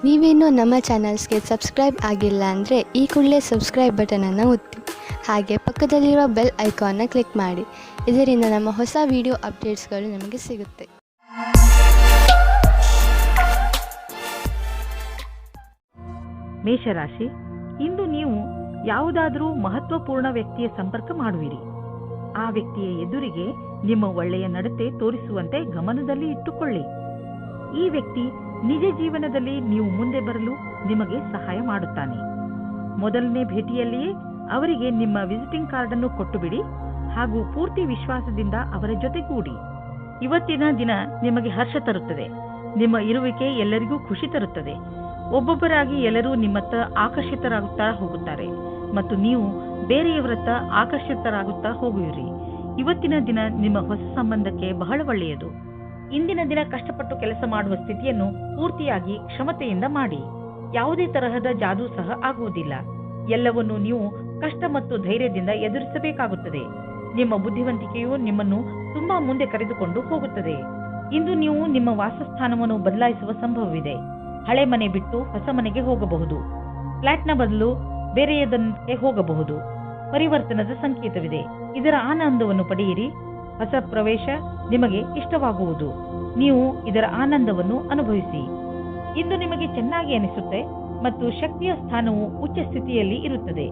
ನೀವೇನೂ ನಮ್ಮ ಚಾನಲ್ಸ್ಗೆ ಸಬ್ಸ್ಕ್ರೈಬ್ ಆಗಿಲ್ಲ ಅಂದರೆ ಈ ಕೂಡಲೇ ಸಬ್ಸ್ಕ್ರೈಬ್ ಬಟನನ್ನು ಒತ್ತಿ ಹಾಗೆ ಪಕ್ಕದಲ್ಲಿರುವ ಬೆಲ್ ಐಕಾನ್ನ ಕ್ಲಿಕ್ ಮಾಡಿ. ಇದರಿಂದ ನಮ್ಮ ಹೊಸ ವಿಡಿಯೋ ಅಪ್ಡೇಟ್ಸ್ಗಳು ನಿಮಗೆ ಸಿಗುತ್ತೆ. ಮೇಷರಾಶಿ, ಇಂದು ನೀವು ಯಾವುದಾದರೂ ಮಹತ್ವಪೂರ್ಣ ವ್ಯಕ್ತಿಯ ಸಂಪರ್ಕ ಮಾಡುವಿರಿ. ಆ ವ್ಯಕ್ತಿಯ ಎದುರಿಗೆ ನಿಮ್ಮ ಒಳ್ಳೆಯ ನಡತೆ ತೋರಿಸುವಂತೆ ಗಮನದಲ್ಲಿ ಇಟ್ಟುಕೊಳ್ಳಿ. ಈ ವ್ಯಕ್ತಿ ನಿಜ ಜೀವನದಲ್ಲಿ ನೀವು ಮುಂದೆ ಬರಲು ನಿಮಗೆ ಸಹಾಯ ಮಾಡುತ್ತಾನೆ. ಮೊದಲನೇ ಭೇಟಿಯಲ್ಲಿಯೇ ಅವರಿಗೆ ನಿಮ್ಮ ವಿಸಿಟಿಂಗ್ ಕಾರ್ಡ್ ಅನ್ನು ಕೊಟ್ಟು ಬಿಡಿ ಹಾಗೂ ಪೂರ್ತಿ ವಿಶ್ವಾಸದಿಂದ ಅವರ ಜೊತೆಗೂಡಿ. ಇವತ್ತಿನ ದಿನ ನಿಮಗೆ ಹರ್ಷ ತರುತ್ತದೆ. ನಿಮ್ಮ ಇರುವಿಕೆ ಎಲ್ಲರಿಗೂ ಖುಷಿ ತರುತ್ತದೆ. ಒಬ್ಬೊಬ್ಬರಾಗಿ ಎಲ್ಲರೂ ನಿಮ್ಮತ್ತ ಆಕರ್ಷಿತರಾಗುತ್ತಾ ಹೋಗುತ್ತಾರೆ ಮತ್ತು ನೀವು ಬೇರೆಯವರತ್ತ ಆಕರ್ಷಿತರಾಗುತ್ತಾ ಹೋಗುವಿರಿ. ಇವತ್ತಿನ ದಿನ ನಿಮ್ಮ ಹೊಸ ಸಂಬಂಧಕ್ಕೆ ಬಹಳ ಒಳ್ಳೆಯದು. ಇಂದಿನ ದಿನ ಕಷ್ಟಪಟ್ಟು ಕೆಲಸ ಮಾಡುವ ಸ್ಥಿತಿಯನ್ನು ಪೂರ್ತಿಯಾಗಿ ಕ್ಷಮತೆಯಿಂದ ಮಾಡಿ. ಯಾವುದೇ ತರಹದ ಜಾದೂ ಸಹ ಆಗುವುದಿಲ್ಲ. ಎಲ್ಲವನ್ನೂ ನೀವು ಕಷ್ಟ ಮತ್ತು ಧೈರ್ಯದಿಂದ ಎದುರಿಸಬೇಕಾಗುತ್ತದೆ. ನಿಮ್ಮ ಬುದ್ಧಿವಂತಿಕೆಯು ನಿಮ್ಮನ್ನು ತುಂಬಾ ಮುಂದೆ ಕರೆದುಕೊಂಡು ಹೋಗುತ್ತದೆ. ಇಂದು ನೀವು ನಿಮ್ಮ ವಾಸಸ್ಥಾನವನ್ನು ಬದಲಾಯಿಸುವ ಸಂಭವವಿದೆ. ಹಳೆ ಮನೆ ಬಿಟ್ಟು ಹೊಸ ಮನೆಗೆ ಹೋಗಬಹುದು. ಫ್ಲಾಟ್ನ ಬದಲು ಬೇರೆಯದಕ್ಕೆ ಹೋಗಬಹುದು. ಪರಿವರ್ತನದ ಸಂಕೇತವಿದೆ. ಇದರ ಆನಂದವನ್ನು ಪಡೆಯಿರಿ. ಹೊಸ ಪ್ರವೇಶ ನಿಮಗೆ ಇಷ್ಟವಾಗುವುದು. ನೀವು ಇದರ ಆನಂದವನ್ನು ಅನುಭವಿಸಿ. ಇಂದು ನಿಮಗೆ ಚೆನ್ನಾಗಿ ಅನಿಸುತ್ತೆ ಮತ್ತು ಶಕ್ತಿಯ ಸ್ಥಾನವು ಉಚ್ಚ ಸ್ಥಿತಿಯಲ್ಲಿ ಇರುತ್ತದೆ.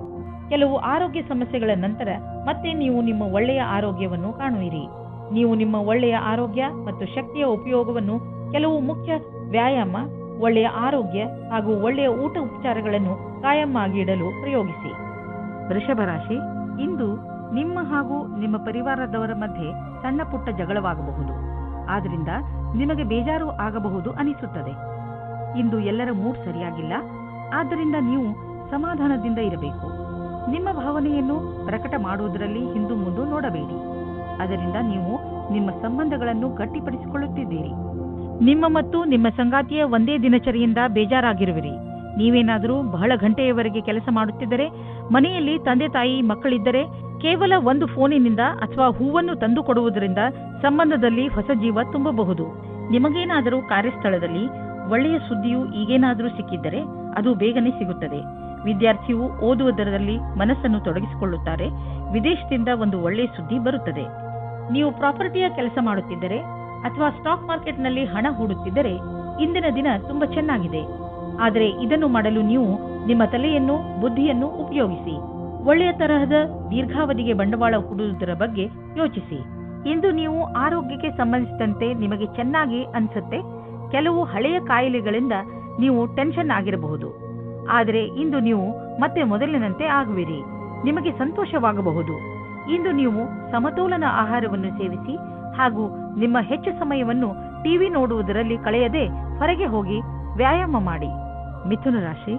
ಕೆಲವು ಆರೋಗ್ಯ ಸಮಸ್ಯೆಗಳ ನಂತರ ಮತ್ತೆ ನೀವು ನಿಮ್ಮ ಒಳ್ಳೆಯ ಆರೋಗ್ಯವನ್ನು ಕಾಣುವಿರಿ. ನೀವು ನಿಮ್ಮ ಒಳ್ಳೆಯ ಆರೋಗ್ಯ ಮತ್ತು ಶಕ್ತಿಯ ಉಪಯೋಗವನ್ನು ಕೆಲವು ಮುಖ್ಯ ವ್ಯಾಯಾಮ, ಒಳ್ಳೆಯ ಆರೋಗ್ಯ ಹಾಗೂ ಒಳ್ಳೆಯ ಊಟ ಉಪಚಾರಗಳನ್ನು ಕಾಯಂ ಆಗಿ ಇಡಲು ಪ್ರಯೋಗಿಸಿ. ವೃಷಭ ರಾಶಿ, ಇಂದು ನಿಮ್ಮ ಹಾಗೂ ನಿಮ್ಮ ಪರಿವಾರದವರ ಮಧ್ಯೆ ಸಣ್ಣ ಪುಟ್ಟ ಜಗಳವಾಗಬಹುದು. ಆದ್ರಿಂದ ನಿಮಗೆ ಬೇಜಾರು ಆಗಬಹುದು ಅನಿಸುತ್ತದೆ. ಇಂದು ಎಲ್ಲರ ಮೂಡ್ ಸರಿಯಾಗಿಲ್ಲ. ಆದ್ದರಿಂದ ನೀವು ಸಮಾಧಾನದಿಂದ ಇರಬೇಕು. ನಿಮ್ಮ ಭಾವನೆಯನ್ನು ಪ್ರಕಟ ಮಾಡುವುದರಲ್ಲಿ ಹಿಂದು ಮುಂದೆ ನೋಡಬೇಡಿ. ಅದರಿಂದ ನೀವು ನಿಮ್ಮ ಸಂಬಂಧಗಳನ್ನು ಗಟ್ಟಿಪಡಿಸಿಕೊಳ್ಳುತ್ತಿದ್ದೀರಿ. ನಿಮ್ಮ ಮತ್ತು ನಿಮ್ಮ ಸಂಗಾತಿಯ ಒಂದೇ ದಿನಚರಿಯಿಂದ ಬೇಜಾರಾಗಿರುವಿರಿ. ನೀವೇನಾದರೂ ಬಹಳ ಗಂಟೆಯವರೆಗೆ ಕೆಲಸ ಮಾಡುತ್ತಿದ್ದರೆ, ಮನೆಯಲ್ಲಿ ತಂದೆ ತಾಯಿ ಮಕ್ಕಳಿದ್ದರೆ ಕೇವಲ ಒಂದು ಫೋನಿನಿಂದ ಅಥವಾ ಹೂವನ್ನು ತಂದು ಕೊಡುವುದರಿಂದ ಸಂಬಂಧದಲ್ಲಿ ಹೊಸ ಜೀವ ತುಂಬಬಹುದು. ನಿಮಗೇನಾದರೂ ಕಾರ್ಯಸ್ಥಳದಲ್ಲಿ ಒಳ್ಳೆಯ ಸುದ್ದಿಯು ಈಗೇನಾದರೂ ಸಿಕ್ಕಿದ್ದರೆ ಅದು ಬೇಗನೆ ಸಿಗುತ್ತದೆ. ವಿದ್ಯಾರ್ಥಿಯು ಓದುವುದರಲ್ಲಿ ಮನಸ್ಸನ್ನು ತೊಡಗಿಸಿಕೊಳ್ಳುತ್ತಾರೆ. ವಿದೇಶದಿಂದ ಒಂದು ಒಳ್ಳೆಯ ಸುದ್ದಿ ಬರುತ್ತದೆ. ನೀವು ಪ್ರಾಪರ್ಟಿಯ ಕೆಲಸ ಮಾಡುತ್ತಿದ್ದರೆ ಅಥವಾ ಸ್ಟಾಕ್ ಮಾರ್ಕೆಟ್ನಲ್ಲಿ ಹಣ ಹೂಡುತ್ತಿದ್ದರೆ ಇಂದಿನ ದಿನ ತುಂಬಾ ಚೆನ್ನಾಗಿದೆ. ಆದರೆ ಇದನ್ನು ಮಾಡಲು ನೀವು ನಿಮ್ಮ ತಲೆಯನ್ನು, ಬುದ್ಧಿಯನ್ನು ಉಪಯೋಗಿಸಿ. ಒಳ್ಳೆಯ ತರಹದ ದೀರ್ಘಾವಧಿಗೆ ಬಂಡವಾಳ ಹೂಡುವುದರ ಬಗ್ಗೆ ಯೋಚಿಸಿ. ಇಂದು ನೀವು ಆರೋಗ್ಯಕ್ಕೆ ಸಂಬಂಧಿಸಿದಂತೆ ನಿಮಗೆ ಚೆನ್ನಾಗಿ ಅನಿಸುತ್ತೆ. ಕೆಲವು ಹಳೆಯ ಕಾಯಿಲೆಗಳಿಂದ ನೀವು ಟೆನ್ಷನ್ ಆಗಿರಬಹುದು. ಆದರೆ ಇಂದು ನೀವು ಮತ್ತೆ ಮೊದಲಿನಂತೆ ಆಗುವಿರಿ. ನಿಮಗೆ ಸಂತೋಷವಾಗಬಹುದು. ಇಂದು ನೀವು ಸಮತೋಲನ ಆಹಾರವನ್ನು ಸೇವಿಸಿ ಹಾಗೂ ನಿಮ್ಮ ಹೆಚ್ಚು ಸಮಯವನ್ನು ಟಿವಿ ನೋಡುವುದರಲ್ಲಿ ಕಳೆಯದೆ ಹೊರಗೆ ಹೋಗಿ ವ್ಯಾಯಾಮ ಮಾಡಿ. ಮಿಥುನ ರಾಶಿ,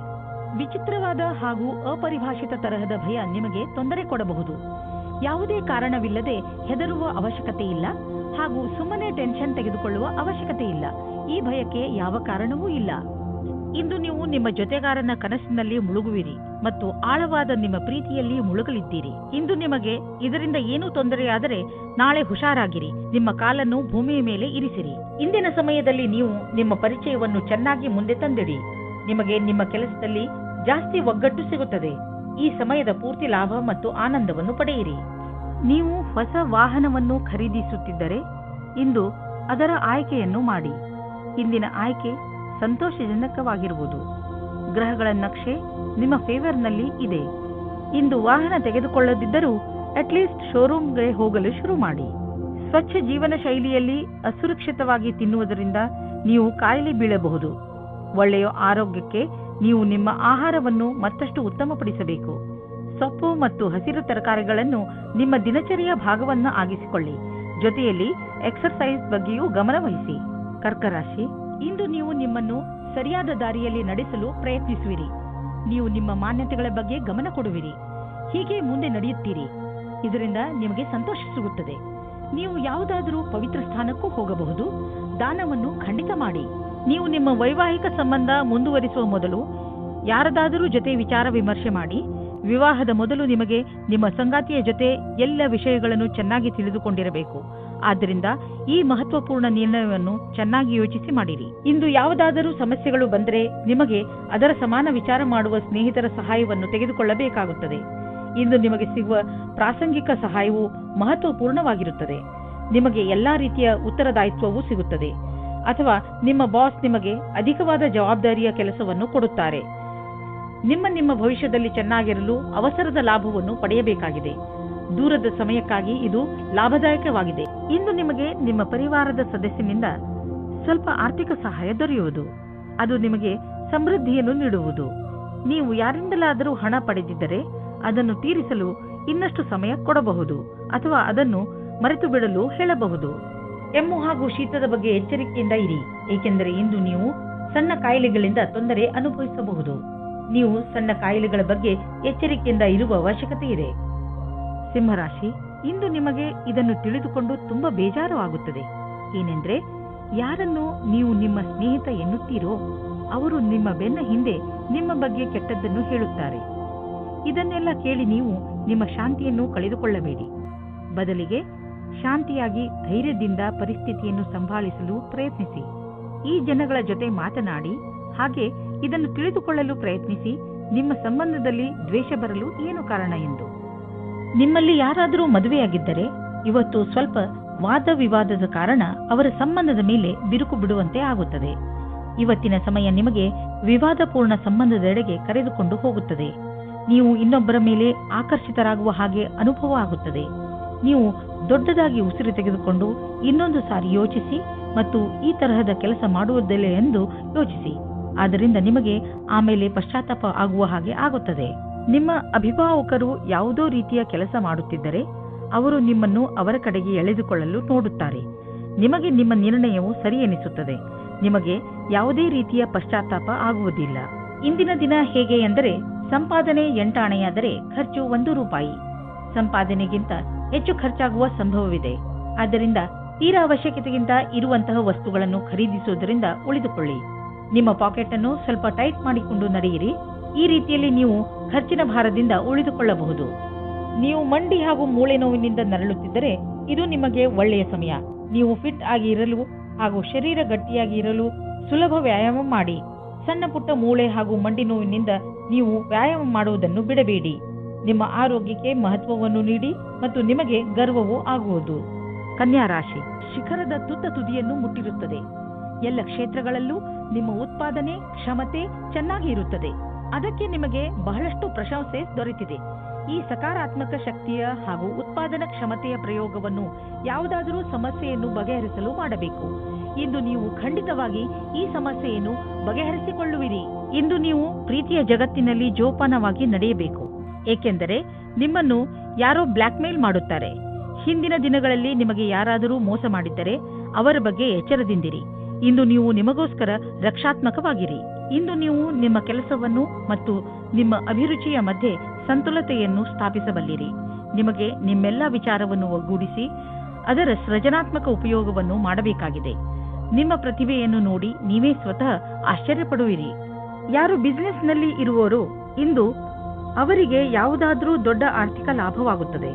ವಿಚಿತ್ರವಾದ ಹಾಗೂ ಅಪರಿಭಾಷಿತ ತರಹದ ಭಯ ನಿಮಗೆ ತೊಂದರೆ ಕೊಡಬಹುದು. ಯಾವುದೇ ಕಾರಣವಿಲ್ಲದೆ ಹೆದರುವ ಅವಶ್ಯಕತೆ ಇಲ್ಲ ಹಾಗೂ ಸುಮ್ಮನೆ ಟೆನ್ಷನ್ ತೆಗೆದುಕೊಳ್ಳುವ ಅವಶ್ಯಕತೆ ಇಲ್ಲ. ಈ ಭಯಕ್ಕೆ ಯಾವ ಕಾರಣವೂ ಇಲ್ಲ. ಇಂದು ನೀವು ನಿಮ್ಮ ಜೊತೆಗಾರನ ಕನಸಿನಲ್ಲಿ ಮುಳುಗುವಿರಿ ಮತ್ತು ಆಳವಾದ ನಿಮ್ಮ ಪ್ರೀತಿಯಲ್ಲಿ ಮುಳುಗಲಿದ್ದೀರಿ. ಇಂದು ನಿಮಗೆ ಇದರಿಂದ ಏನೂ ತೊಂದರೆಯಾದರೆ ನಾಳೆ ಹುಷಾರಾಗಿರಿ. ನಿಮ್ಮ ಕಾಲನ್ನು ಭೂಮಿಯ ಮೇಲೆ ಇರಿಸಿರಿ. ಇಂದಿನ ಸಮಯದಲ್ಲಿ ನೀವು ನಿಮ್ಮ ಪರಿಚಯವನ್ನು ಚೆನ್ನಾಗಿ ಮುಂದೆ ತಂದಿಡಿ. ನಿಮಗೆ ನಿಮ್ಮ ಕೆಲಸದಲ್ಲಿ ಜಾಸ್ತಿ ಒಗ್ಗಟ್ಟು ಸಿಗುತ್ತದೆ. ಈ ಸಮಯದ ಪೂರ್ತಿ ಲಾಭ ಮತ್ತು ಆನಂದವನ್ನು ಪಡೆಯಿರಿ. ನೀವು ಹೊಸ ವಾಹನವನ್ನು ಖರೀದಿಸುತ್ತಿದ್ದರೆ ಇಂದು ಅದರ ಆಯ್ಕೆಯನ್ನು ಮಾಡಿ. ಇಂದಿನ ಆಯ್ಕೆ ಸಂತೋಷಜನಕವಾಗಿರುವುದು. ಗ್ರಹಗಳ ನಕ್ಷೆ ನಿಮ್ಮ ಫೇವರ್ನಲ್ಲಿ ಇದೆ. ಇಂದು ವಾಹನ ತೆಗೆದುಕೊಳ್ಳದಿದ್ದರೂ ಅಟ್ಲೀಸ್ಟ್ ಶೋರೂಮ್ಗೆ ಹೋಗಲು ಶುರು ಮಾಡಿ. ಸ್ವಚ್ಛ ಜೀವನ ಶೈಲಿಯಲ್ಲಿ ಅಸುರಕ್ಷಿತವಾಗಿ ತಿನ್ನುವುದರಿಂದ ನೀವು ಕಾಯಿಲೆ ಬೀಳಬಹುದು. ಒಳ್ಳೆಯ ಆರೋಗ್ಯಕ್ಕೆ ನೀವು ನಿಮ್ಮ ಆಹಾರವನ್ನು ಮತ್ತಷ್ಟು ಉತ್ತಮಪಡಿಸಬೇಕು. ಸೊಪ್ಪು ಮತ್ತು ಹಸಿರು ತರಕಾರಿಗಳನ್ನು ನಿಮ್ಮ ದಿನಚರಿಯ ಭಾಗವನ್ನು ಆಗಿಸಿಕೊಳ್ಳಿ. ಜೊತೆಯಲ್ಲಿ ಎಕ್ಸರ್ಸೈಸ್ ಬಗ್ಗೆಯೂ ಗಮನವಹಿಸಿ. ಕರ್ಕರಾಶಿ, ಇಂದು ನೀವು ನಿಮ್ಮನ್ನು ಸರಿಯಾದ ದಾರಿಯಲ್ಲಿ ನಡೆಸಲು ಪ್ರಯತ್ನಿಸುವಿರಿ. ನೀವು ನಿಮ್ಮ ಮಾನ್ಯತೆಗಳ ಬಗ್ಗೆ ಗಮನ ಕೊಡುವಿರಿ. ಹೀಗೆ ಮುಂದೆ ನಡೆಯುತ್ತೀರಿ. ಇದರಿಂದ ನಿಮಗೆ ಸಂತೋಷ ಸಿಗುತ್ತದೆ. ನೀವು ಯಾವುದಾದರೂ ಪವಿತ್ರ ಸ್ಥಾನಕ್ಕೂ ಹೋಗಬಹುದು. ದಾನವನ್ನು ಖಂಡಿತ ಮಾಡಿ. ನೀವು ನಿಮ್ಮ ವೈವಾಹಿಕ ಸಂಬಂಧ ಮುಂದುವರಿಸುವ ಮೊದಲು ಯಾರದಾದರೂ ಜೊತೆ ವಿಚಾರ ವಿಮರ್ಶೆ ಮಾಡಿ. ವಿವಾಹದ ಮೊದಲು ನಿಮಗೆ ನಿಮ್ಮ ಸಂಗಾತಿಯ ಜೊತೆ ಎಲ್ಲ ವಿಷಯಗಳನ್ನು ಚೆನ್ನಾಗಿ ತಿಳಿದುಕೊಂಡಿರಬೇಕು. ಆದ್ದರಿಂದ ಈ ಮಹತ್ವಪೂರ್ಣ ನಿರ್ಣಯವನ್ನು ಚೆನ್ನಾಗಿ ಯೋಚಿಸಿ ಮಾಡಿರಿ. ಇಂದು ಯಾವುದಾದರೂ ಸಮಸ್ಯೆಗಳು ಬಂದರೆ ನಿಮಗೆ ಅದರ ಸಮಾನ ವಿಚಾರ ಮಾಡುವ ಸ್ನೇಹಿತರ ಸಹಾಯವನ್ನು ತೆಗೆದುಕೊಳ್ಳಬೇಕಾಗುತ್ತದೆ. ಇಂದು ನಿಮಗೆ ಸಿಗುವ ಪ್ರಾಸಂಗಿಕ ಸಹಾಯವು ಮಹತ್ವಪೂರ್ಣವಾಗಿರುತ್ತದೆ. ನಿಮಗೆ ಎಲ್ಲಾ ರೀತಿಯ ಉತ್ತರದಾಯಿತ್ವವೂ ಸಿಗುತ್ತದೆ, ಅಥವಾ ನಿಮ್ಮ ಬಾಸ್ ನಿಮಗೆ ಅಧಿಕವಾದ ಜವಾಬ್ದಾರಿಯ ಕೆಲಸವನ್ನು ಕೊಡುತ್ತಾರೆ. ನಿಮ್ಮ ಭವಿಷ್ಯದಲ್ಲಿ ಚೆನ್ನಾಗಿರಲು ಅವಸರದ ಲಾಭವನ್ನು ಪಡೆಯಬೇಕಾಗಿದೆ. ದೂರದ ಸಮಯಕ್ಕಾಗಿ ಇದು ಲಾಭದಾಯಕವಾಗಿದೆ. ಇಂದು ನಿಮಗೆ ನಿಮ್ಮ ಪರಿವಾರದ ಸದಸ್ಯನಿಂದ ಸ್ವಲ್ಪ ಆರ್ಥಿಕ ಸಹಾಯ ದೊರೆಯುವುದು. ಅದು ನಿಮಗೆ ಸಮೃದ್ಧಿಯನ್ನು ನೀಡುವುದು. ನೀವು ಯಾರಿಂದಲಾದರೂ ಹಣ ಪಡೆದಿದ್ದರೆ ಅದನ್ನು ತೀರಿಸಲು ಇನ್ನಷ್ಟು ಸಮಯ ಕೊಡಬಹುದು, ಅಥವಾ ಅದನ್ನು ಮರೆತು ಬಿಡಲು ಹೇಳಬಹುದು. ಕೆಮ್ಮು ಹಾಗೂ ಶೀತದ ಬಗ್ಗೆ ಎಚ್ಚರಿಕೆಯಿಂದ ಇರಿ, ಏಕೆಂದರೆ ಇಂದು ನೀವು ಸಣ್ಣ ಕಾಯಿಲೆಗಳಿಂದ ತೊಂದರೆ ಅನುಭವಿಸಬಹುದು. ನೀವು ಸಣ್ಣ ಕಾಯಿಲೆಗಳ ಬಗ್ಗೆ ಎಚ್ಚರಿಕೆಯಿಂದ ಇರುವ ಅವಶ್ಯಕತೆ ಇದೆ. ಸಿಂಹರಾಶಿ, ಇಂದು ನಿಮಗೆ ಇದನ್ನು ತಿಳಿದುಕೊಂಡು ತುಂಬಾ ಬೇಜಾರು ಆಗುತ್ತದೆ. ಏನೆಂದ್ರೆ, ಯಾರನ್ನು ನೀವು ನಿಮ್ಮ ಸ್ನೇಹಿತ ಎನ್ನುತ್ತೀರೋ ಅವರು ನಿಮ್ಮ ಬೆನ್ನ ಹಿಂದೆ ನಿಮ್ಮ ಬಗ್ಗೆ ಕೆಟ್ಟದ್ದನ್ನು ಹೇಳುತ್ತಾರೆ. ಇದನ್ನೆಲ್ಲ ಕೇಳಿ ನೀವು ನಿಮ್ಮ ಶಾಂತಿಯನ್ನು ಕಳೆದುಕೊಳ್ಳಬೇಡಿ. ಬದಲಿಗೆ ಶಾಂತಿಯಾಗಿ ಧೈರ್ಯದಿಂದ ಪರಿಸ್ಥಿತಿಯನ್ನು ಸಂಭಾಳಿಸಲು ಪ್ರಯತ್ನಿಸಿ. ಈ ಜನಗಳ ಜೊತೆ ಮಾತನಾಡಿ, ಹಾಗೆ ಇದನ್ನು ತಿಳಿದುಕೊಳ್ಳಲು ಪ್ರಯತ್ನಿಸಿ ನಿಮ್ಮ ಸಂಬಂಧದಲ್ಲಿ ದ್ವೇಷ ಬರಲು ಏನು ಕಾರಣ ಎಂದು. ನಿಮ್ಮಲ್ಲಿ ಯಾರಾದರೂ ಮದುವೆಯಾಗಿದ್ದರೆ ಇವತ್ತು ಸ್ವಲ್ಪ ವಾದ ವಿವಾದದ ಕಾರಣ ಅವರ ಸಂಬಂಧದ ಮೇಲೆ ಬಿರುಕು ಬಿಡುವಂತೆ ಆಗುತ್ತದೆ. ಇವತ್ತಿನ ಸಮಯ ನಿಮಗೆ ವಿವಾದಪೂರ್ಣ ಸಂಬಂಧದೆಡೆಗೆ ಕರೆದುಕೊಂಡು ಹೋಗುತ್ತದೆ. ನೀವು ಇನ್ನೊಬ್ಬರ ಮೇಲೆ ಆಕರ್ಷಿತರಾಗುವ ಹಾಗೆ ಅನುಭವ ಆಗುತ್ತದೆ. ನೀವು ದೊಡ್ಡದಾಗಿ ಉಸಿರು ತೆಗೆದುಕೊಂಡು ಇನ್ನೊಂದು ಸಾರಿ ಯೋಚಿಸಿ ಮತ್ತು ಈ ತರಹದ ಕೆಲಸ ಮಾಡುವುದಿಲ್ಲ ಎಂದು ಯೋಚಿಸಿ. ಆದ್ದರಿಂದ ನಿಮಗೆ ಆಮೇಲೆ ಪಶ್ಚಾತ್ತಾಪ ಆಗುವ ಹಾಗೆ ಆಗುತ್ತದೆ. ನಿಮ್ಮ ಅಭಿಭಾವಕರು ಯಾವುದೋ ರೀತಿಯ ಕೆಲಸ ಮಾಡುತ್ತಿದ್ದರೆ ಅವರು ನಿಮ್ಮನ್ನು ಅವರ ಕಡೆಗೆ ಎಳೆದುಕೊಳ್ಳಲು ನೋಡುತ್ತಾರೆ. ನಿಮಗೆ ನಿಮ್ಮ ನಿರ್ಣಯವು ಸರಿ ಎನಿಸುತ್ತದೆ. ನಿಮಗೆ ಯಾವುದೇ ರೀತಿಯ ಪಶ್ಚಾತ್ತಾಪ ಆಗುವುದಿಲ್ಲ. ಇಂದಿನ ದಿನ ಹೇಗೆ ಎಂದರೆ, ಸಂಪಾದನೆ 8 ಆಣೆಯಾದರೆ ಖರ್ಚು 1 ರೂಪಾಯಿ. ಸಂಪಾದನೆಗಿಂತ ಹೆಚ್ಚು ಖರ್ಚಾಗುವ ಸಂಭವವಿದೆ. ಆದ್ದರಿಂದ ತೀರಾ ಅವಶ್ಯಕತೆಗಿಂತ ಇರುವಂತಹ ವಸ್ತುಗಳನ್ನು ಖರೀದಿಸುವುದರಿಂದ ಉಳಿದುಕೊಳ್ಳಿ. ನಿಮ್ಮ ಪಾಕೆಟ್ ಅನ್ನು ಸ್ವಲ್ಪ ಟೈಟ್ ಮಾಡಿಕೊಂಡು ನಡೆಯಿರಿ. ಈ ರೀತಿಯಲ್ಲಿ ನೀವು ಖರ್ಚಿನ ಭಾರದಿಂದ ಉಳಿದುಕೊಳ್ಳಬಹುದು. ನೀವು ಮಂಡಿ ಹಾಗೂ ಮೂಳೆ ನೋವಿನಿಂದ ನರಳುತ್ತಿದ್ದರೆ ಇದು ನಿಮಗೆ ಒಳ್ಳೆಯ ಸಮಯ. ನೀವು ಫಿಟ್ ಆಗಿ ಇರಲು ಹಾಗೂ ಶರೀರ ಗಟ್ಟಿಯಾಗಿ ಇರಲು ಸುಲಭ ವ್ಯಾಯಾಮ ಮಾಡಿ. ಸಣ್ಣ ಪುಟ್ಟ ಮೂಳೆ ಹಾಗೂ ಮಂಡಿ ನೋವಿನಿಂದ ನೀವು ವ್ಯಾಯಾಮ ಮಾಡುವುದನ್ನು ಬಿಡಬೇಡಿ. ನಿಮ್ಮ ಆರೋಗ್ಯಕ್ಕೆ ಮಹತ್ವವನ್ನು ನೀಡಿ ಮತ್ತು ನಿಮಗೆ ಗರ್ವವೂ ಆಗುವುದು. ಕನ್ಯಾ ರಾಶಿ, ಶಿಖರದ ತುದಿಯನ್ನು ಮುಟ್ಟಿರುತ್ತದೆ. ಎಲ್ಲ ಕ್ಷೇತ್ರಗಳಲ್ಲೂ ನಿಮ್ಮ ಉತ್ಪಾದನೆ ಕ್ಷಮತೆ ಚೆನ್ನಾಗಿ ಇರುತ್ತದೆ. ಅದಕ್ಕೆ ನಿಮಗೆ ಬಹಳಷ್ಟು ಪ್ರಶಂಸೆ ದೊರೆತಿದೆ. ಈ ಸಕಾರಾತ್ಮಕ ಶಕ್ತಿಯ ಹಾಗೂ ಉತ್ಪಾದನಾ ಕ್ಷಮತೆಯ ಪ್ರಯೋಗವನ್ನು ಯಾವುದಾದರೂ ಸಮಸ್ಯೆಯನ್ನು ಬಗೆಹರಿಸಲು ಮಾಡಬೇಕು. ಇಂದು ನೀವು ಖಂಡಿತವಾಗಿ ಈ ಸಮಸ್ಯೆಯನ್ನು ಬಗೆಹರಿಸಿಕೊಳ್ಳುವಿರಿ. ಇಂದು ನೀವು ಪ್ರೀತಿಯ ಜಗತ್ತಿನಲ್ಲಿ ಜೋಪಾನವಾಗಿ ನಡೆಯಬೇಕು, ಏಕೆಂದರೆ ನಿಮ್ಮನ್ನು ಯಾರೋ ಬ್ಲ್ಯಾಕ್ ಮೇಲ್ ಮಾಡುತ್ತಾರೆ. ಹಿಂದಿನ ದಿನಗಳಲ್ಲಿ ನಿಮಗೆ ಯಾರಾದರೂ ಮೋಸ ಮಾಡಿದ್ದರೆ ಅವರ ಬಗ್ಗೆ ಎಚ್ಚರದಿಂದಿರಿ. ಇಂದು ನೀವು ನಿಮಗೋಸ್ಕರ ರಕ್ಷಾತ್ಮಕವಾಗಿರಿ. ಇಂದು ನೀವು ನಿಮ್ಮ ಕೆಲಸವನ್ನು ಮತ್ತು ನಿಮ್ಮ ಅಭಿರುಚಿಯ ಮಧ್ಯೆ ಸಂತುಲತೆಯನ್ನು ಸ್ಥಾಪಿಸಬಲ್ಲಿರಿ. ನಿಮಗೆ ನಿಮ್ಮೆಲ್ಲ ವಿಚಾರವನ್ನು ಒಗ್ಗೂಡಿಸಿ ಅದರ ಸೃಜನಾತ್ಮಕ ಉಪಯೋಗವನ್ನು ಮಾಡಬೇಕಾಗಿದೆ. ನಿಮ್ಮ ಪ್ರತಿಭೆಯನ್ನು ನೋಡಿ ನೀವೇ ಸ್ವತಃ ಆಶ್ಚರ್ಯಪಡುವಿರಿ. ಯಾರು ಬಿಸಿನೆಸ್ನಲ್ಲಿ ಇರುವವರು ಇಂದು ಅವರಿಗೆ ಯಾವುದಾದರೂ ದೊಡ್ಡ ಆರ್ಥಿಕ ಲಾಭವಾಗುತ್ತದೆ.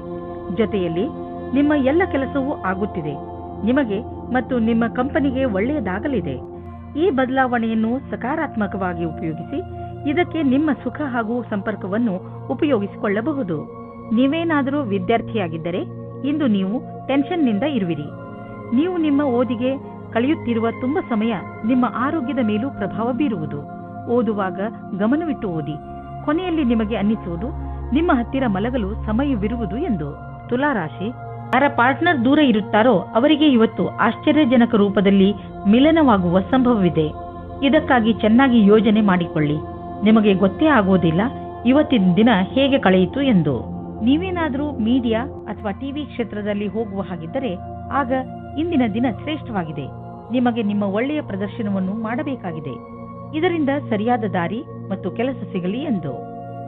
ಜೊತೆಯಲ್ಲಿ ನಿಮ್ಮ ಎಲ್ಲ ಕೆಲಸವೂ ಆಗುತ್ತಿದೆ. ನಿಮಗೆ ಮತ್ತು ನಿಮ್ಮ ಕಂಪನಿಗೆ ಒಳ್ಳೆಯದಾಗಲಿದೆ. ಈ ಬದಲಾವಣೆಯನ್ನು ಸಕಾರಾತ್ಮಕವಾಗಿ ಉಪಯೋಗಿಸಿ ಇದಕ್ಕೆ ನಿಮ್ಮ ಸುಖ ಹಾಗೂ ಸಂಪರ್ಕವನ್ನು ಉಪಯೋಗಿಸಿಕೊಳ್ಳಬಹುದು. ನೀವೇನಾದರೂ ವಿದ್ಯಾರ್ಥಿಯಾಗಿದ್ದರೆ ಇಂದು ನೀವು ಟೆನ್ಷನ್ನಿಂದ ಇರುವಿರಿ. ನೀವು ನಿಮ್ಮ ಓದಿಗೆ ಕಳೆಯುತ್ತಿರುವ ತುಂಬಾ ಸಮಯ ನಿಮ್ಮ ಆರೋಗ್ಯದ ಮೇಲೂ ಪ್ರಭಾವ ಬೀರುವುದು. ಓದುವಾಗ ಗಮನವಿಟ್ಟು ಓದಿ. ಕೊನೆಯಲ್ಲಿ ನಿಮಗೆ ಅನ್ನಿಸುವುದು ನಿಮ್ಮ ಹತ್ತಿರ ಮಲಗಲು ಸಮಯವಿರುವುದು ಎಂದು. ತುಲಾರಾಶಿ, ಯಾರ ಪಾರ್ಟ್ನರ್ ದೂರ ಇರುತ್ತಾರೋ ಅವರಿಗೆ ಇವತ್ತು ಆಶ್ಚರ್ಯಜನಕ ರೂಪದಲ್ಲಿ ಮಿಲನವಾಗುವ ಸಂಭವವಿದೆ. ಇದಕ್ಕಾಗಿ ಚೆನ್ನಾಗಿ ಯೋಜನೆ ಮಾಡಿಕೊಳ್ಳಿ. ನಿಮಗೆ ಗೊತ್ತೇ ಆಗುವುದಿಲ್ಲ ಇವತ್ತಿನ ದಿನ ಹೇಗೆ ಕಳೆಯಿತು ಎಂದು. ನೀವೇನಾದರೂ ಮೀಡಿಯಾ ಅಥವಾ ಟಿವಿ ಕ್ಷೇತ್ರದಲ್ಲಿ ಹೋಗುವ ಹಾಗಿದ್ದರೆ ಆಗ ಇಂದಿನ ದಿನ ಶ್ರೇಷ್ಠವಾಗಿದೆ. ನಿಮಗೆ ನಿಮ್ಮ ಒಳ್ಳೆಯ ಪ್ರದರ್ಶನವನ್ನು ಮಾಡಬೇಕಾಗಿದೆ. ಇದರಿಂದ ಸರಿಯಾದ ದಾರಿ ಮತ್ತು ಕೆಲಸ ಸಿಗಲಿ ಎಂದು.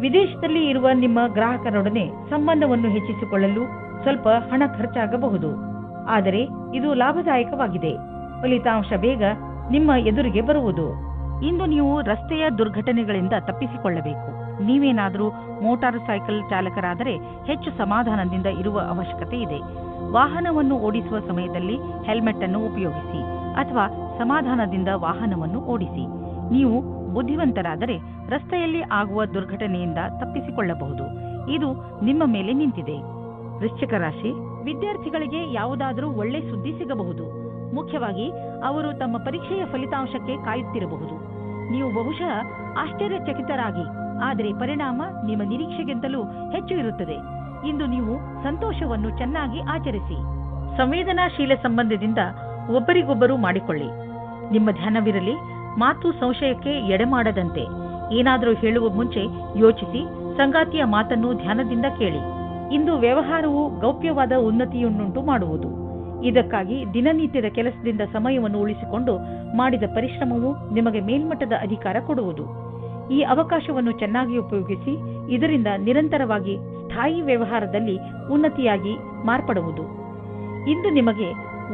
ವಿದೇಶದಲ್ಲಿ ಇರುವ ನಿಮ್ಮ ಗ್ರಾಹಕರೊಡನೆ ಸಂಬಂಧವನ್ನು ಹೆಚ್ಚಿಸಿಕೊಳ್ಳಲು ಸ್ವಲ್ಪ ಹಣ ಖರ್ಚಾಗಬಹುದು, ಆದರೆ ಇದು ಲಾಭದಾಯಕವಾಗಿದೆ. ಫಲಿತಾಂಶ ಬೇಗ ನಿಮ್ಮ ಎದುರಿಗೆ ಬರುವುದು. ಇಂದು ನೀವು ರಸ್ತೆಯ ದುರ್ಘಟನೆಗಳಿಂದ ತಪ್ಪಿಸಿಕೊಳ್ಳಬೇಕು. ನೀವೇನಾದರೂ ಮೋಟಾರ್ ಸೈಕಲ್ ಚಾಲಕರಾದರೆ ಹೆಚ್ಚು ಸಮಾಧಾನದಿಂದ ಇರುವ ಅವಶ್ಯಕತೆ ಇದೆ. ವಾಹನವನ್ನು ಓಡಿಸುವ ಸಮಯದಲ್ಲಿ ಹೆಲ್ಮೆಟ್ ಅನ್ನು ಉಪಯೋಗಿಸಿ ಅಥವಾ ಸಮಾಧಾನದಿಂದ ವಾಹನವನ್ನು ಓಡಿಸಿ. ನೀವು ಬುದ್ಧಿವಂತರಾದರೆ ರಸ್ತೆಯಲ್ಲಿ ಆಗುವ ದುರ್ಘಟನೆಯಿಂದ ತಪ್ಪಿಸಿಕೊಳ್ಳಬಹುದು. ಇದು ನಿಮ್ಮ ಮೇಲೆ ನಿಂತಿದೆ. ವೃಶ್ಚಿಕ ರಾಶಿ, ವಿದ್ಯಾರ್ಥಿಗಳಿಗೆ ಯಾವುದಾದರೂ ಒಳ್ಳೆ ಸುದ್ದಿ ಸಿಗಬಹುದು. ಮುಖ್ಯವಾಗಿ ಅವರು ತಮ್ಮ ಪರೀಕ್ಷೆಯ ಫಲಿತಾಂಶಕ್ಕೆ ಕಾಯುತ್ತಿರಬಹುದು. ನೀವು ಬಹುಶಃ ಆಶ್ಚರ್ಯಚಕಿತರಾಗಿ, ಆದರೆ ಪರಿಣಾಮ ನಿಮ್ಮ ನಿರೀಕ್ಷೆಗಿಂತಲೂ ಹೆಚ್ಚು ಇರುತ್ತದೆ. ಇಂದು ನೀವು ಸಂತೋಷವನ್ನು ಚೆನ್ನಾಗಿ ಆಚರಿಸಿ. ಸಂವೇದನಾಶೀಲ ಸಂಬಂಧದಿಂದ ಒಬ್ಬರಿಗೊಬ್ಬರು ಮಾಡಿಕೊಳ್ಳಿ. ನಿಮ್ಮ ಧ್ಯಾನವಿರಲಿ, ಮಾತು ಸಂಶಯಕ್ಕೆ ಎಡೆಮಾಡದಂತೆ. ಏನಾದರೂ ಹೇಳುವ ಮುಂಚೆ ಯೋಚಿಸಿ, ಸಂಗಾತಿಯ ಮಾತನ್ನು ಧ್ಯಾನದಿಂದ ಕೇಳಿ. ಇಂದು ವ್ಯವಹಾರವು ಗೌಪ್ಯವಾದ ಉನ್ನತಿಯನ್ನುಂಟು ಮಾಡುವುದು. ಇದಕ್ಕಾಗಿ ದಿನನಿತ್ಯದ ಕೆಲಸದಿಂದ ಸಮಯವನ್ನು ಉಳಿಸಿಕೊಂಡು ಮಾಡಿದ ಪರಿಶ್ರಮವು ನಿಮಗೆ ಮೇಲ್ಮಟ್ಟದ ಅಧಿಕಾರ ಕೊಡುವುದು. ಈ ಅವಕಾಶವನ್ನು ಚೆನ್ನಾಗಿ ಉಪಯೋಗಿಸಿ. ಇದರಿಂದ ನಿರಂತರವಾಗಿ ಸ್ಥಾಯಿ ವ್ಯವಹಾರದಲ್ಲಿ ಉನ್ನತಿಯಾಗಿ ಮಾರ್ಪಡುವುದು. ಇಂದು ನಿಮಗೆ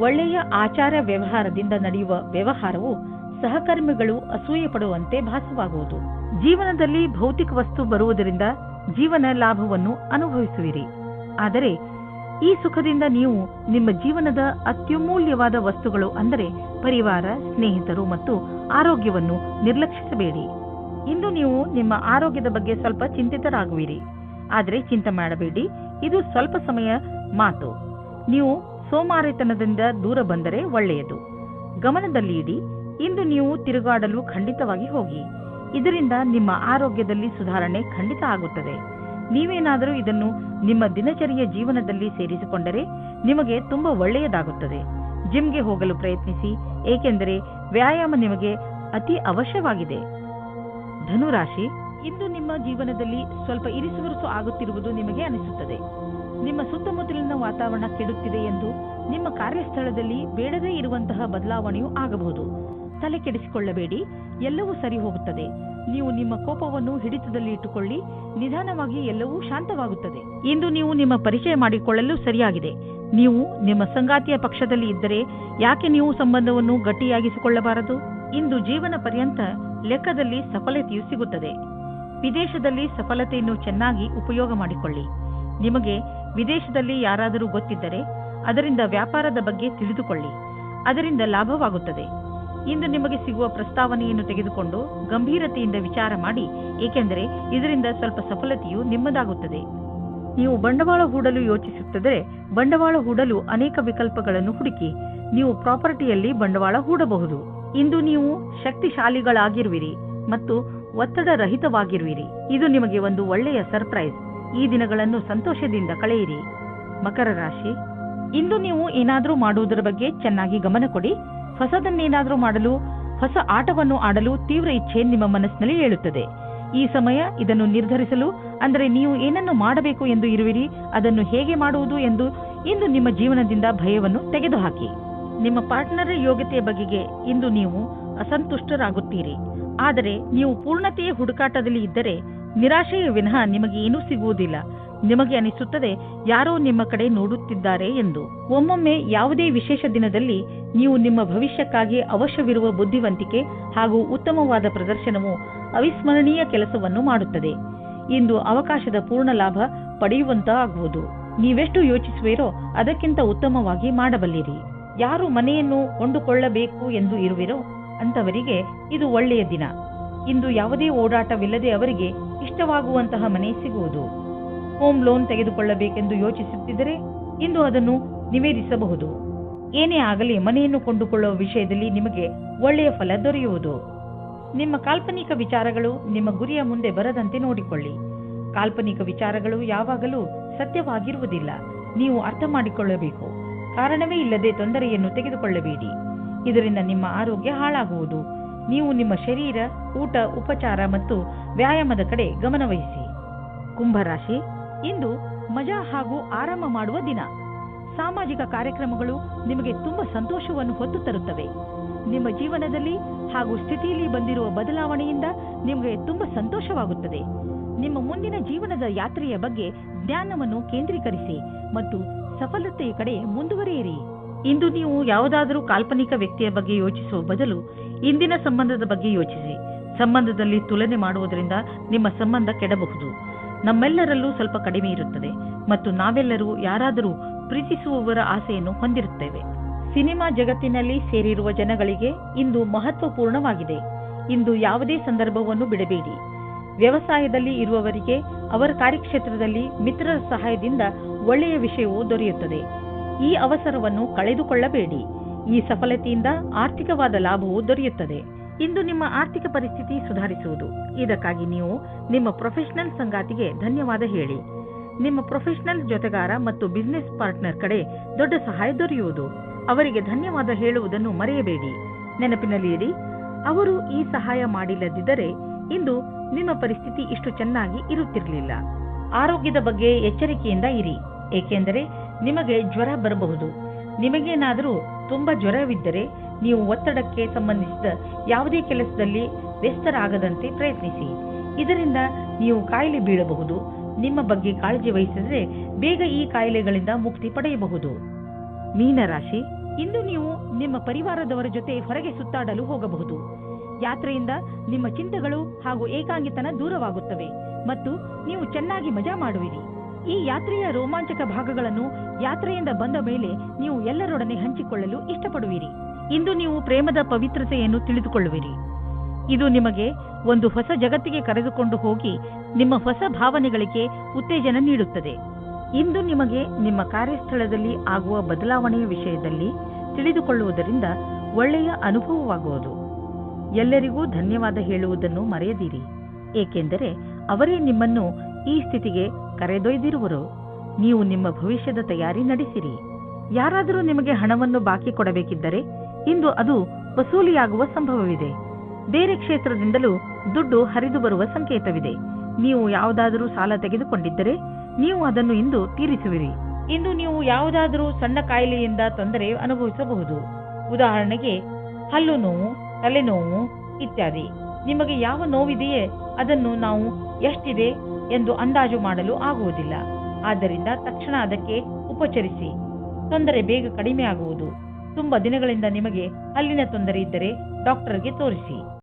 ಒಳ್ಳೆಯ ಆಚಾರ ವ್ಯವಹಾರದಿಂದ ನಡೆಯುವ ವ್ಯವಹಾರವು ಸಹಕರ್ಮಿಗಳು ಅಸೂಯೆ ಪಡುವಂತೆ ಭಾಸವಾಗುವುದು. ಜೀವನದಲ್ಲಿ ಭೌತಿಕ ವಸ್ತು ಬರುವುದರಿಂದ ಜೀವನ ಲಾಭವನ್ನು ಅನುಭವಿಸುವಿರಿ. ಆದರೆ ಈ ಸುಖದಿಂದ ನೀವು ನಿಮ್ಮ ಜೀವನದ ಅತ್ಯಮೂಲ್ಯವಾದ ವಸ್ತುಗಳು ಅಂದರೆ ಪರಿವಾರ, ಸ್ನೇಹಿತರು ಮತ್ತು ಆರೋಗ್ಯವನ್ನು ನಿರ್ಲಕ್ಷಿಸಬೇಡಿ. ಇಂದು ನೀವು ನಿಮ್ಮ ಆರೋಗ್ಯದ ಬಗ್ಗೆ ಸ್ವಲ್ಪ ಚಿಂತಿತರಾಗುವಿರಿ. ಆದರೆ ಚಿಂತೆ ಮಾಡಬೇಡಿ, ಇದು ಸ್ವಲ್ಪ ಸಮಯ ಮಾತು. ನೀವು ಸೋಮಾರಿತನದಿಂದ ದೂರ ಬಂದರೆ ಒಳ್ಳೆಯದು. ಗಮನದಲ್ಲಿ ಇಡಿ, ಇಂದು ನೀವು ತಿರುಗಾಡಲು ಖಂಡಿತವಾಗಿ ಹೋಗಿ. ಇದರಿಂದ ನಿಮ್ಮ ಆರೋಗ್ಯದಲ್ಲಿ ಸುಧಾರಣೆ ಖಂಡಿತ ಆಗುತ್ತದೆ. ನೀವೇನಾದರೂ ಇದನ್ನು ನಿಮ್ಮ ದಿನಚರಿಯ ಜೀವನದಲ್ಲಿ ಸೇರಿಸಿಕೊಂಡರೆ ನಿಮಗೆ ತುಂಬಾ ಒಳ್ಳೆಯದಾಗುತ್ತದೆ. ಜಿಮ್ಗೆ ಹೋಗಲು ಪ್ರಯತ್ನಿಸಿ, ಏಕೆಂದರೆ ವ್ಯಾಯಾಮ ನಿಮಗೆ ಅತಿ ಅವಶ್ಯವಾಗಿದೆ. ಧನುರಾಶಿ, ಇಂದು ನಿಮ್ಮ ಜೀವನದಲ್ಲಿ ಸ್ವಲ್ಪ ಇರಿಸುವರಿಸು ಆಗುತ್ತಿರುವುದು ನಿಮಗೆ ಅನಿಸುತ್ತದೆ. ನಿಮ್ಮ ಸುತ್ತಮುತ್ತಲಿನ ವಾತಾವರಣ ಕೆಡುತ್ತಿದೆ ಎಂದು ನಿಮ್ಮ ಕಾರ್ಯಸ್ಥಳದಲ್ಲಿ ಬೇಡದೇ ಇರುವಂತಹ ಬದಲಾವಣೆಯೂ ಆಗಬಹುದು. ತಲೆ ಕೆಡಿಸಿಕೊಳ್ಳಬೇಡಿ, ಎಲ್ಲವೂ ಸರಿ ಹೋಗುತ್ತದೆ. ನೀವು ನಿಮ್ಮ ಕೋಪವನ್ನು ಹಿಡಿತದಲ್ಲಿ ಇಟ್ಟುಕೊಳ್ಳಿ, ನಿಧಾನವಾಗಿ ಎಲ್ಲವೂ ಶಾಂತವಾಗುತ್ತದೆ. ಇಂದು ನೀವು ನಿಮ್ಮ ಪರಿಚಯ ಮಾಡಿಕೊಳ್ಳಲು ಸರಿಯಾಗಿದೆ. ನೀವು ನಿಮ್ಮ ಸಂಗಾತಿಯ ಪಕ್ಷದಲ್ಲಿ ಇದ್ದರೆ ಯಾಕೆ ನೀವು ಸಂಬಂಧವನ್ನು ಗಟ್ಟಿಯಾಗಿಸಿಕೊಳ್ಳಬಾರದು? ಇಂದು ಜೀವನ ಪರ್ಯಂತ ಲೆಕ್ಕದಲ್ಲಿ ಸಫಲತೆಯು ಸಿಗುತ್ತದೆ. ವಿದೇಶದಲ್ಲಿ ಸಫಲತೆಯನ್ನು ಚೆನ್ನಾಗಿ ಉಪಯೋಗ ಮಾಡಿಕೊಳ್ಳಿ. ನಿಮಗೆ ವಿದೇಶದಲ್ಲಿ ಯಾರಾದರೂ ಗೊತ್ತಿದ್ದರೆ ಅದರಿಂದ ವ್ಯಾಪಾರದ ಬಗ್ಗೆ ತಿಳಿದುಕೊಳ್ಳಿ. ಅದರಿಂದ ಲಾಭವಾಗುತ್ತದೆ. ಇಂದು ನಿಮಗೆ ಸಿಗುವ ಪ್ರಸ್ತಾವನೆಯನ್ನು ತೆಗೆದುಕೊಂಡು ಗಂಭೀರತೆಯಿಂದ ವಿಚಾರ ಮಾಡಿ, ಏಕೆಂದರೆ ಇದರಿಂದ ಸ್ವಲ್ಪ ಸಫಲತೆಯು ನಿಮ್ಮದಾಗುತ್ತದೆ. ನೀವು ಬಂಡವಾಳ ಹೂಡಲು ಯೋಚಿಸುತ್ತಿದ್ದರೆ ಬಂಡವಾಳ ಹೂಡಲು ಅನೇಕ ವಿಕಲ್ಪಗಳನ್ನು ಹುಡುಕಿ. ನೀವು ಪ್ರಾಪರ್ಟಿಯಲ್ಲಿ ಬಂಡವಾಳ ಹೂಡಬಹುದು. ಇಂದು ನೀವು ಶಕ್ತಿಶಾಲಿಗಳಾಗಿರುವಿರಿ ಮತ್ತು ಒತ್ತಡ ರಹಿತವಾಗಿರುವಿರಿ. ಇದು ನಿಮಗೆ ಒಂದು ಒಳ್ಳೆಯ ಸರ್ಪ್ರೈಸ್. ಈ ದಿನಗಳನ್ನು ಸಂತೋಷದಿಂದ ಕಳೆಯಿರಿ. ಮಕರ ರಾಶಿ, ಇಂದು ನೀವು ಏನಾದರೂ ಮಾಡುವುದರ ಬಗ್ಗೆ ಚೆನ್ನಾಗಿ ಗಮನ ಕೊಡಿ. ಹೊಸದನ್ನೇನಾದರೂ ಮಾಡಲು, ಹೊಸ ಆಟವನ್ನು ಆಡಲು ತೀವ್ರ ಇಚ್ಛೆ ನಿಮ್ಮ ಮನಸ್ಸಿನಲ್ಲಿ ಏಳುತ್ತದೆ. ಈ ಸಮಯ ಇದನ್ನು ನಿರ್ಧರಿಸಲು, ಅಂದರೆ ನೀವು ಏನನ್ನು ಮಾಡಬೇಕು ಎಂದು ಇರುವಿರಿ, ಅದನ್ನು ಹೇಗೆ ಮಾಡುವುದು ಎಂದು ಇಂದು ನಿಮ್ಮ ಜೀವನದಿಂದ ಭಯವನ್ನು ತೆಗೆದುಹಾಕಿ. ನಿಮ್ಮ ಪಾರ್ಟ್ನರ್ ಯೋಗ್ಯತೆಯ ಬಗೆಗೆ ಇಂದು ನೀವು ಅಸಂತುಷ್ಟರಾಗುತ್ತೀರಿ. ಆದರೆ ನೀವು ಪೂರ್ಣತೆಯ ಹುಡುಕಾಟದಲ್ಲಿ ಇದ್ದರೆ ನಿರಾಶೆಯ ವಿನಃ ನಿಮಗೆ ಏನೂ ಸಿಗುವುದಿಲ್ಲ. ನಿಮಗೆ ಅನಿಸುತ್ತದೆ ಯಾರೋ ನಿಮ್ಮ ಕಡೆ ನೋಡುತ್ತಿದ್ದಾರೆ ಎಂದು. ಒಮ್ಮೊಮ್ಮೆ ಯಾವುದೇ ವಿಶೇಷ ದಿನದಲ್ಲಿ ನೀವು ನಿಮ್ಮ ಭವಿಷ್ಯಕ್ಕಾಗಿ ಅವಶ್ಯವಿರುವ ಬುದ್ಧಿವಂತಿಕೆ ಹಾಗೂ ಉತ್ತಮವಾದ ಪ್ರದರ್ಶನವು ಅವಿಸ್ಮರಣೀಯ ಕೆಲಸವನ್ನು ಮಾಡುತ್ತದೆ. ಇಂದು ಅವಕಾಶದ ಪೂರ್ಣ ಲಾಭ ಪಡೆಯುವಂತಾಗುವುದು. ನೀವೆಷ್ಟು ಯೋಚಿಸುವಿರೋ ಅದಕ್ಕಿಂತ ಉತ್ತಮವಾಗಿ ಮಾಡಬಲ್ಲಿರಿ. ಯಾರು ಮನೆಯನ್ನು ಕೊಂಡುಕೊಳ್ಳಬೇಕು ಎಂದು ಇರುವಿರೋ ಅಂತವರಿಗೆ ಇದು ಒಳ್ಳೆಯ ದಿನ. ಇಂದು ಯಾವುದೇ ಓಡಾಟವಿಲ್ಲದೆ ಅವರಿಗೆ ಇಷ್ಟವಾಗುವಂತಹ ಮನೆ ಸಿಗುವುದು. ಹೋಮ್ ಲೋನ್ ತೆಗೆದುಕೊಳ್ಳಬೇಕೆಂದು ಯೋಚಿಸುತ್ತಿದ್ದರೆ ಇಂದು ಅದನ್ನು ನಿವೇದಿಸಬಹುದು. ಏನೇ ಆಗಲಿ ಮನೆಯನ್ನು ಕೊಂಡುಕೊಳ್ಳುವ ವಿಷಯದಲ್ಲಿ ನಿಮಗೆ ಒಳ್ಳೆಯ ಫಲ ದೊರೆಯುವುದು. ನಿಮ್ಮ ಕಾಲ್ಪನಿಕ ವಿಚಾರಗಳು ನಿಮ್ಮ ಗುರಿಯ ಮುಂದೆ ಬರದಂತೆ ನೋಡಿಕೊಳ್ಳಿ. ಕಾಲ್ಪನಿಕ ವಿಚಾರಗಳು ಯಾವಾಗಲೂ ಸತ್ಯವಾಗಿರುವುದಿಲ್ಲ. ನೀವು ಅರ್ಥ ಮಾಡಿಕೊಳ್ಳಬೇಕು. ಕಾರಣವೇ ಇಲ್ಲದೆ ತೊಂದರೆಯನ್ನು ತೆಗೆದುಕೊಳ್ಳಬೇಡಿ. ಇದರಿಂದ ನಿಮ್ಮ ಆರೋಗ್ಯ ಹಾಳಾಗುವುದು. ನೀವು ನಿಮ್ಮ ಶರೀರ, ಊಟ, ಉಪಚಾರ ಮತ್ತು ವ್ಯಾಯಾಮದ ಕಡೆ ಗಮನವಹಿಸಿ. ಕುಂಭರಾಶಿ, ಇಂದು ಮಜಾ ಹಾಗೂ ಆರಾಮ ಮಾಡುವ ದಿನ. ಸಾಮಾಜಿಕ ಕಾರ್ಯಕ್ರಮಗಳು ನಿಮಗೆ ತುಂಬಾ ಸಂತೋಷವನ್ನು ಹೊತ್ತು ತರುತ್ತವೆ. ನಿಮ್ಮ ಜೀವನದಲ್ಲಿ ಹಾಗೂ ಸ್ಥಿತಿಯಲ್ಲಿ ಬಂದಿರುವ ಬದಲಾವಣೆಯಿಂದ ನಿಮಗೆ ತುಂಬಾ ಸಂತೋಷವಾಗುತ್ತದೆ. ನಿಮ್ಮ ಮುಂದಿನ ಜೀವನದ ಯಾತ್ರೆಯ ಬಗ್ಗೆ ಜ್ಞಾನವನ್ನು ಕೇಂದ್ರೀಕರಿಸಿ ಮತ್ತು ಸಫಲತೆಯ ಕಡೆ ಮುಂದುವರಿಯಿರಿ. ಇಂದು ನೀವು ಯಾವುದಾದರೂ ಕಾಲ್ಪನಿಕ ವ್ಯಕ್ತಿಯ ಬಗ್ಗೆ ಯೋಚಿಸುವ ಬದಲು ಇಂದಿನ ಸಂಬಂಧದ ಬಗ್ಗೆ ಯೋಚಿಸಿ. ಸಂಬಂಧದಲ್ಲಿ ತುಲನೆ ಮಾಡುವುದರಿಂದ ನಿಮ್ಮ ಸಂಬಂಧ ಕೆಡಬಹುದು. ನಮ್ಮೆಲ್ಲರಲ್ಲೂ ಸ್ವಲ್ಪ ಕಡಿಮೆ ಇರುತ್ತದೆ ಮತ್ತು ನಾವೆಲ್ಲರೂ ಯಾರಾದರೂ ಪ್ರೀತಿಸುವವರ ಆಸೆಯನ್ನು ಹೊಂದಿರುತ್ತೇವೆ. ಸಿನಿಮಾ ಜಗತ್ತಿನಲ್ಲಿ ಸೇರಿರುವ ಜನಗಳಿಗೆ ಇಂದು ಮಹತ್ವಪೂರ್ಣವಾಗಿದೆ. ಇಂದು ಯಾವುದೇ ಸಂದರ್ಭವನ್ನು ಬಿಡಬೇಡಿ. ವ್ಯವಸಾಯದಲ್ಲಿ ಇರುವವರಿಗೆ ಅವರ ಕಾರ್ಯಕ್ಷೇತ್ರದಲ್ಲಿ ಮಿತ್ರರ ಸಹಾಯದಿಂದ ಒಳ್ಳೆಯ ವಿಷಯವೂ ದೊರೆಯುತ್ತದೆ. ಈ ಅವಸರವನ್ನು ಕಳೆದುಕೊಳ್ಳಬೇಡಿ. ಈ ಸಫಲತೆಯಿಂದ ಆರ್ಥಿಕವಾದ ಲಾಭವೂ ದೊರೆಯುತ್ತದೆ. ಇಂದು ನಿಮ್ಮ ಆರ್ಥಿಕ ಪರಿಸ್ಥಿತಿ ಸುಧಾರಿಸುವುದು. ಇದಕ್ಕಾಗಿ ನೀವು ನಿಮ್ಮ ಪ್ರೊಫೆಷನಲ್ ಸಂಗಾತಿಗೆ ಧನ್ಯವಾದ ಹೇಳಿ. ನಿಮ್ಮ ಪ್ರೊಫೆಷನಲ್ ಜೊತೆಗಾರ ಮತ್ತು ಬಿಸಿನೆಸ್ ಪಾರ್ಟ್ನರ್ ಕಡೆ ದೊಡ್ಡ ಸಹಾಯ ದೊರೆಯುವುದು. ಅವರಿಗೆ ಧನ್ಯವಾದ ಹೇಳುವುದನ್ನು ಮರೆಯಬೇಡಿ. ನೆನಪಿನಲ್ಲಿ ಇಡಿ, ಅವರು ಈ ಸಹಾಯ ಮಾಡಿಲ್ಲದಿದ್ದರೆ ಇಂದು ನಿಮ್ಮ ಪರಿಸ್ಥಿತಿ ಇಷ್ಟು ಚೆನ್ನಾಗಿ ಇರುತ್ತಿರಲಿಲ್ಲ. ಆರೋಗ್ಯದ ಬಗ್ಗೆ ಎಚ್ಚರಿಕೆಯಿಂದ ಇರಿ, ಏಕೆಂದರೆ ನಿಮಗೆ ಜ್ವರ ಬರಬಹುದು. ನಿಮಗೇನಾದರೂ ತುಂಬಾ ಜ್ವರವಿದ್ದರೆ ನೀವು ಒತ್ತಡಕ್ಕೆ ಸಂಬಂಧಿಸಿದ ಯಾವುದೇ ಕೆಲಸದಲ್ಲಿ ವ್ಯಸ್ತರಾಗದಂತೆ ಪ್ರಯತ್ನಿಸಿ. ಇದರಿಂದ ನೀವು ಕಾಯಿಲೆ ಬೀಳಬಹುದು. ನಿಮ್ಮ ಬಗ್ಗೆ ಕಾಳಜಿ ವಹಿಸಿದರೆ ಬೇಗ ಈ ಕಾಯಿಲೆಗಳಿಂದ ಮುಕ್ತಿ ಪಡೆಯಬಹುದು. ಮೀನರಾಶಿ, ಇಂದು ನೀವು ನಿಮ್ಮ ಪರಿವಾರದವರ ಜೊತೆ ಹೊರಗೆ ಸುತ್ತಾಡಲು ಹೋಗಬಹುದು. ಯಾತ್ರೆಯಿಂದ ನಿಮ್ಮ ಚಿಂತೆಗಳು ಹಾಗೂ ಏಕಾಂಗಿತನ ದೂರವಾಗುತ್ತವೆ ಮತ್ತು ನೀವು ಚೆನ್ನಾಗಿ ಮಜಾ ಮಾಡುವಿರಿ. ಈ ಯಾತ್ರೆಯ ರೋಮಾಂಚಕ ಭಾಗಗಳನ್ನು ಯಾತ್ರೆಯಿಂದ ಬಂದ ಮೇಲೆ ನೀವು ಎಲ್ಲರೊಡನೆ ಹಂಚಿಕೊಳ್ಳಲು ಇಷ್ಟಪಡುವಿರಿ. ಇಂದು ನೀವು ಪ್ರೇಮದ ಪವಿತ್ರತೆಯನ್ನು ತಿಳಿದುಕೊಳ್ಳುವಿರಿ. ಇದು ನಿಮಗೆ ಒಂದು ಹೊಸ ಜಗತ್ತಿಗೆ ಕರೆದುಕೊಂಡು ಹೋಗಿ ನಿಮ್ಮ ಹೊಸ ಭಾವನೆಗಳಿಗೆ ಉತ್ತೇಜನ ನೀಡುತ್ತದೆ. ಇಂದು ನಿಮಗೆ ನಿಮ್ಮ ಕಾರ್ಯಸ್ಥಳದಲ್ಲಿ ಆಗುವ ಬದಲಾವಣೆಯ ವಿಷಯದಲ್ಲಿ ತಿಳಿದುಕೊಳ್ಳುವುದರಿಂದ ಒಳ್ಳೆಯ ಅನುಭವವಾಗುವುದು. ಎಲ್ಲರಿಗೂ ಧನ್ಯವಾದ ಹೇಳುವುದನ್ನು ಮರೆಯದಿರಿ, ಏಕೆಂದರೆ ಅವರೇ ನಿಮ್ಮನ್ನು ಈ ಸ್ಥಿತಿಗೆ ಕರೆದೊಯ್ದಿರುವರು. ನೀವು ನಿಮ್ಮ ಭವಿಷ್ಯದ ತಯಾರಿ ನಡೆಸಿರಿ. ಯಾರಾದರೂ ನಿಮಗೆ ಹಣವನ್ನು ಬಾಕಿ ಕೊಡಬೇಕಿದ್ದರೆ ಇಂದು ಅದು ವಸೂಲಿಯಾಗುವ ಸಂಭವವಿದೆ. ಬೇರೆ ಕ್ಷೇತ್ರದಿಂದಲೂ ದುಡ್ಡು ಹರಿದು ಬರುವ ಸಂಕೇತವಿದೆ. ನೀವು ಯಾವುದಾದರೂ ಸಾಲ ತೆಗೆದುಕೊಂಡಿದ್ದರೆ ನೀವು ಅದನ್ನು ಇಂದು ತೀರಿಸುವಿರಿ. ಇಂದು ನೀವು ಯಾವುದಾದರೂ ಸಣ್ಣ ಕಾಯಿಲೆಯಿಂದ ತೊಂದರೆ ಅನುಭವಿಸಬಹುದು. ಉದಾಹರಣೆಗೆ ಹಲ್ಲು ನೋವು, ತಲೆನೋವು ಇತ್ಯಾದಿ. ನಿಮಗೆ ಯಾವ ನೋವಿದೆಯೇ ಅದನ್ನು ನಾವು ಎಷ್ಟಿದೆ ಎಂದು ಅಂದಾಜು ಮಾಡಲು ಆಗುವುದಿಲ್ಲ. ಆದ್ದರಿಂದ ತಕ್ಷಣ ಅದಕ್ಕೆ ಉಪಚರಿಸಿ. ತೊಂದರೆ ಬೇಗ ಕಡಿಮೆ ಆಗುವುದು. ತುಂಬಾ ದಿನಗಳಿಂದ ನಿಮಗೆ ಹಲ್ಲಿನ ತೊಂದರೆ ಇದ್ದರೆ ಡಾಕ್ಟರ್ಗೆ ತೋರಿಸಿ.